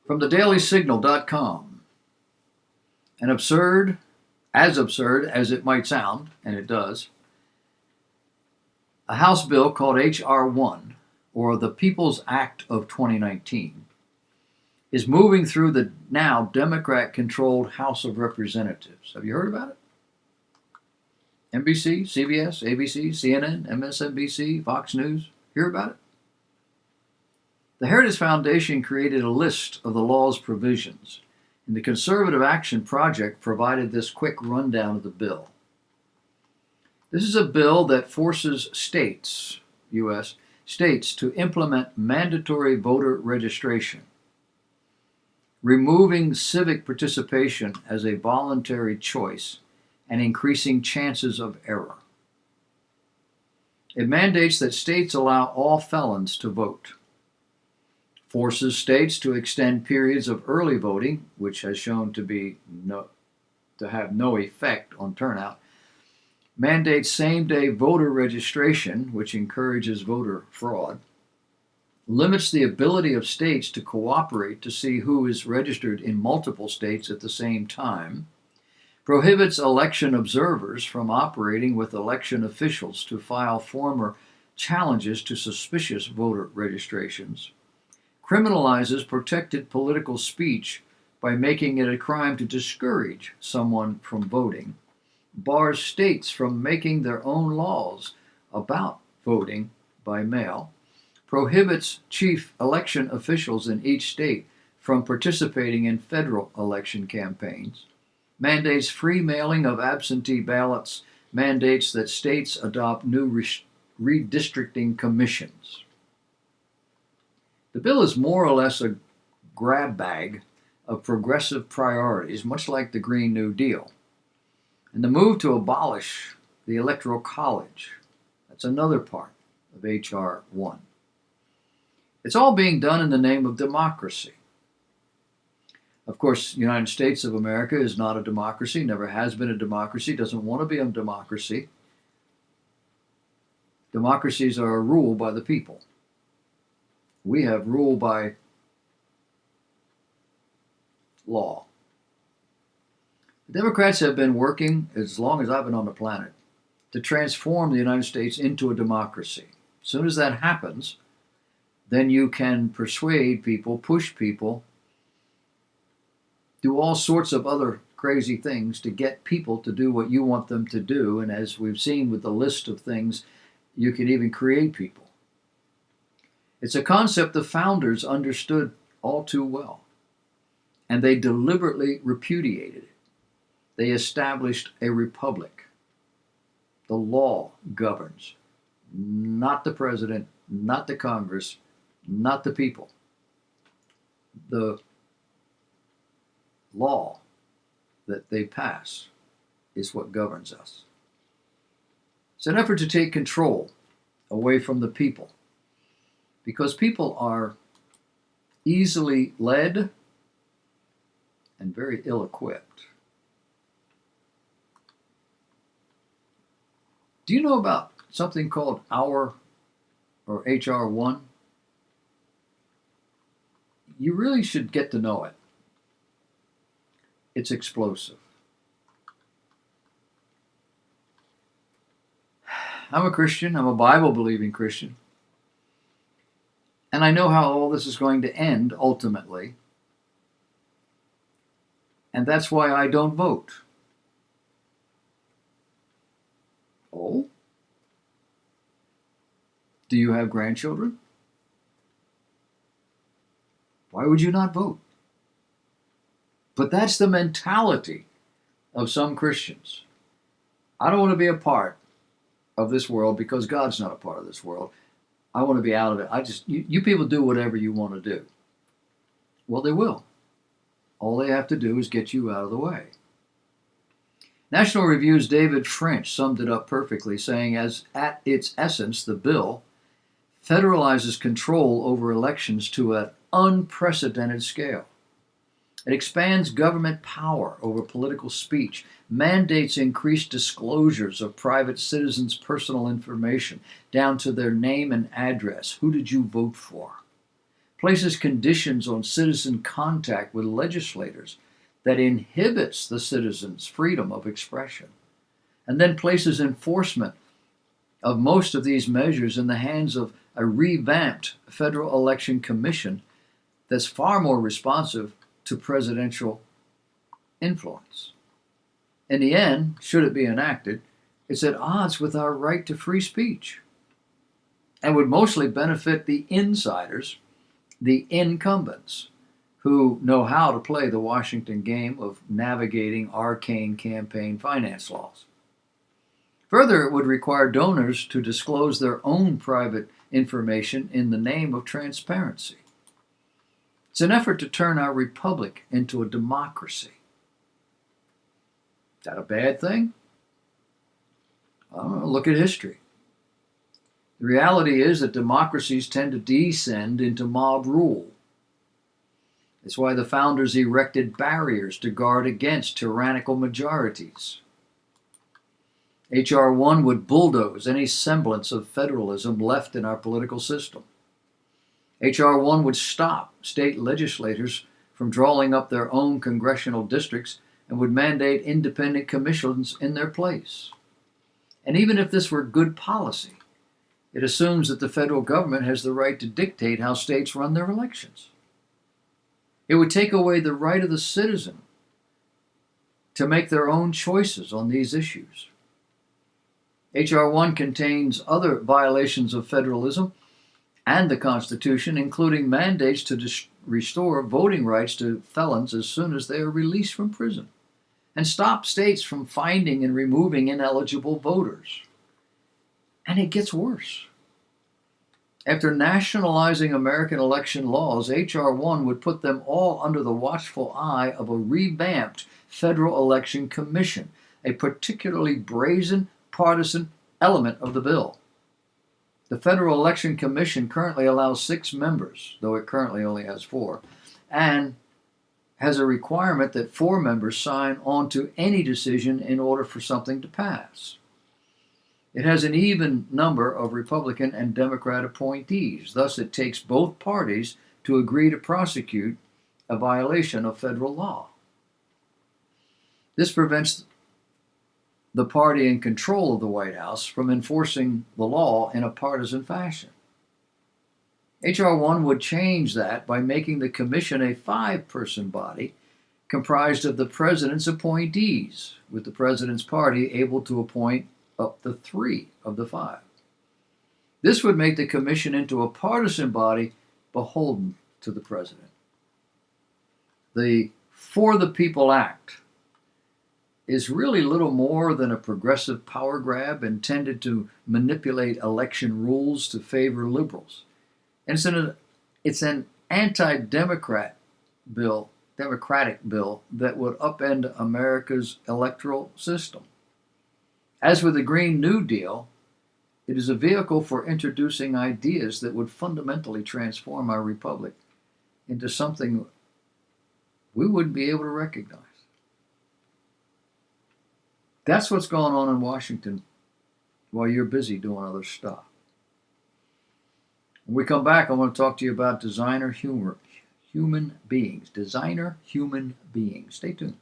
From thedailysignal.com. As absurd as it might sound, and it does, a House bill called H.R. 1, or the People's Act of 2019, is moving through the now Democrat-controlled House of Representatives. Have you heard about it? NBC, CBS, ABC, CNN, MSNBC, Fox News. Hear about it? The Heritage Foundation created a list of the law's provisions, and the Conservative Action Project provided this quick rundown of the bill. This is a bill that forces states, U.S. states, to implement mandatory voter registration, removing civic participation as a voluntary choice and increasing chances of error. It mandates that states allow all felons to vote, forces states to extend periods of early voting, which has shown to have no effect on turnout, mandates same-day voter registration, which encourages voter fraud, limits the ability of states to cooperate to see who is registered in multiple states at the same time, prohibits election observers from operating with election officials to file formal challenges to suspicious voter registrations, criminalizes protected political speech by making it a crime to discourage someone from voting, bars states from making their own laws about voting by mail, prohibits chief election officials in each state from participating in federal election campaigns, mandates free mailing of absentee ballots, mandates that states adopt new redistricting commissions. The bill is more or less a grab bag of progressive priorities, much like the Green New Deal. And the move to abolish the Electoral College, that's another part of H.R. 1. It's all being done in the name of democracy. Of course, the United States of America is not a democracy, never has been a democracy, doesn't want to be a democracy. Democracies are ruled by the people. We have rule by law. The Democrats have been working, as long as I've been on the planet, to transform the United States into a democracy. As soon as that happens, then you can persuade people, push people, do all sorts of other crazy things to get people to do what you want them to do. And as we've seen with the list of things, you can even create people. It's a concept the founders understood all too well, and they deliberately repudiated it. They established a republic. The law governs, not the president, not the Congress, not the people. The law that they pass is what governs us. It's an effort to take control away from the people, because people are easily led and very ill-equipped. Do you know about something called H.R. 1? You really should get to know it. It's explosive. I'm a Christian. I'm a Bible-believing Christian. And I know how all this is going to end ultimately. And that's why I don't vote. Oh? Do you have grandchildren? Why would you not vote? But that's the mentality of some Christians. I don't want to be a part of this world because God's not a part of this world. I want to be out of it. You people do whatever you want to do. Well, they will. All they have to do is get you out of the way. National Review's David French summed it up perfectly, saying, as at its essence, the bill federalizes control over elections to an unprecedented scale. It expands government power over political speech, mandates increased disclosures of private citizens' personal information down to their name and address. Who did you vote for? places conditions on citizen contact with legislators that inhibits the citizens' freedom of expression, and then places enforcement of most of these measures in the hands of a revamped Federal Election Commission that's far more responsive to presidential influence. In the end, should it be enacted, it's at odds with our right to free speech and would mostly benefit the insiders, the incumbents, who know how to play the Washington game of navigating arcane campaign finance laws. Further, it would require donors to disclose their own private information in the name of transparency. It's an effort to turn our republic into a democracy. Is that a bad thing? Look at history. The reality is that democracies tend to descend into mob rule. It's why the founders erected barriers to guard against tyrannical majorities. H.R. 1 would bulldoze any semblance of federalism left in our political system. H.R. 1 would stop state legislators from drawing up their own congressional districts and would mandate independent commissions in their place. And even if this were good policy, it assumes that the federal government has the right to dictate how states run their elections. It would take away the right of the citizen to make their own choices on these issues. H.R. 1 contains other violations of federalism and the Constitution, including mandates to restore voting rights to felons as soon as they are released from prison, and stop states from finding and removing ineligible voters. And it gets worse. After nationalizing American election laws, H.R. 1 would put them all under the watchful eye of a revamped Federal Election Commission, a particularly brazen, partisan element of the bill. The Federal Election Commission currently allows 6 members, though it currently only has 4, and has a requirement that 4 members sign on to any decision in order for something to pass. It has an even number of Republican and Democrat appointees. Thus, it takes both parties to agree to prosecute a violation of federal law. This prevents the party in control of the White House from enforcing the law in a partisan fashion. H.R. 1 would change that by making the commission a 5-person body comprised of the president's appointees, with the president's party able to appoint up to 3 of the 5. This would make the commission into a partisan body beholden to the president. The For the People Act is really little more than a progressive power grab intended to manipulate election rules to favor liberals. And it's an anti-democratic bill that would upend America's electoral system. As with the Green New Deal, it is a vehicle for introducing ideas that would fundamentally transform our republic into something we wouldn't be able to recognize. That's what's going on in Washington while you're busy doing other stuff. When we come back, I want to talk to you about human beings. Designer human beings. Stay tuned.